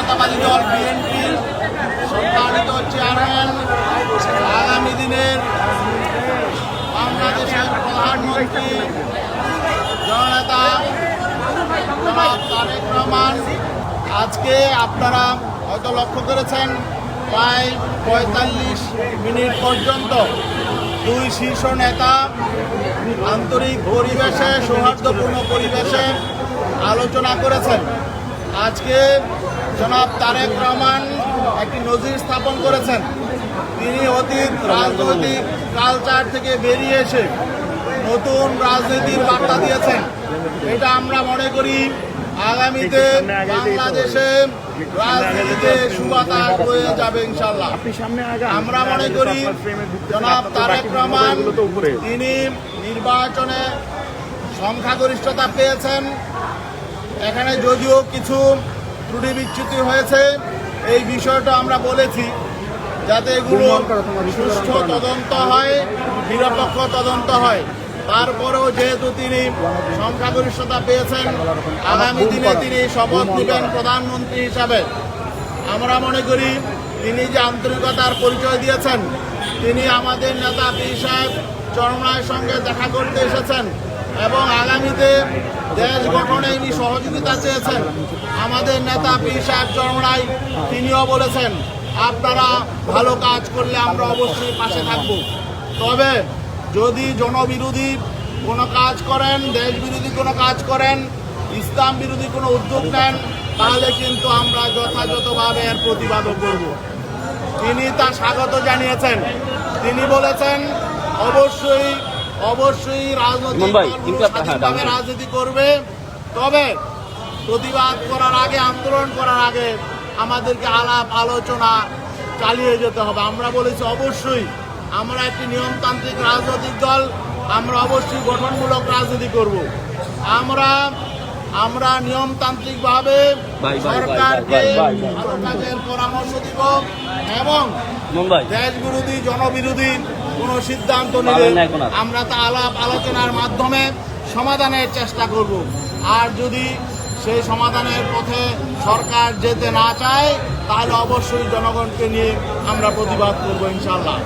জাতীয়তাবাদী দল বিএনপি সম্মানিত চেয়ারম্যান, আগামী দিনের বাংলাদেশের প্রধানমন্ত্রী জননেতা জনাব তারেক রহমান, আজকে আপনারা হয়তো লক্ষ্য করেছেন প্রায় ৪৫ মিনিট পর্যন্ত দুই শীর্ষ নেতা আন্তরিক পরিবেশে, সৌহার্দ্যপূর্ণ পরিবেশে আলোচনা করেছেন। আজকে জনাব তারেক রহমান একটি নজির স্থাপন করেছেন। তিনি অতীত রাজনৈতিক কালচার থেকে বেরিয়ে এসে নতুন রাজনীতির বার্তা দিয়েছেন। এটা আমরা মনে করি আগামীতে বাংলাদেশে রাজনীতিতে সুবাতাস হয়ে যাবে ইনশাল্লাহ। আমরা মনে করি জনাব তারেক রহমান তিনি নির্বাচনে সংখ্যাগরিষ্ঠতা পেয়েছেন। এখানে যদিও কিছু ত্রুটি বিচ্যুতি হয়েছে, এই বিষয়টা আমরা বলেছি যাতে এগুলো সুষ্ঠু তদন্ত হয়, নিরপেক্ষ তদন্ত হয়। তারপরেও যেহেতু তিনি সংখ্যাগরিষ্ঠতা পেয়েছেন, আগামী দিনে তিনি শপথ নেবেন প্রধানমন্ত্রী হিসাবে। আমরা মনে করি তিনি যে আন্তরিকতার পরিচয় দিয়েছেন, তিনি আমাদের নেতা পীর সাহেব চরমনায়ের সঙ্গে দেখা করতে এসেছেন এবং আগামীতে দেশ গঠনে ইনি সহযোগিতা চেয়েছেন। আমাদের নেতা পীর সাহেব চরমনাই তিনিও বলেছেন আপনারা ভালো কাজ করলে আমরা অবশ্যই পাশে থাকব। তবে যদি জনবিরোধী কোনো কাজ করেন, দেশ বিরোধী কোনো কাজ করেন, ইসলাম বিরোধী কোনো উদ্যোগ নেন, তাহলে কিন্তু আমরা যথাযথভাবে এর প্রতিবাদও করব। তিনি তা স্বাগত জানিয়েছেন। তিনি বলেছেন অবশ্যই রাজনৈতিক স্বাধীনভাবে রাজনীতি করবে, তবে প্রতিবাদ করার আগে, আন্দোলন করার আগে আমাদেরকে আলাপ আলোচনা চালিয়ে যেতে হবে। আমরা বলেছি অবশ্যই আমরা একটি নিয়মতান্ত্রিক রাজনৈতিক দল, আমরা অবশ্যই গঠনমূলক রাজনীতি করব। আমরা নিয়মতান্ত্রিকভাবে সরকারকে ভালো কাজের পরামর্শ দিব এবং দেশ বিরোধী, জনবিরোধী কোনো সিদ্ধান্ত নিলে আমরা তা আলাপ আলোচনার মাধ্যমে সমাধানের চেষ্টা করব। আর যদি সেই সমাধানের পথে সরকার যেতে না চায়, তাহলে অবশ্যই জনগণকে নিয়ে আমরা প্রতিবাদ করব ইনশাআল্লাহ।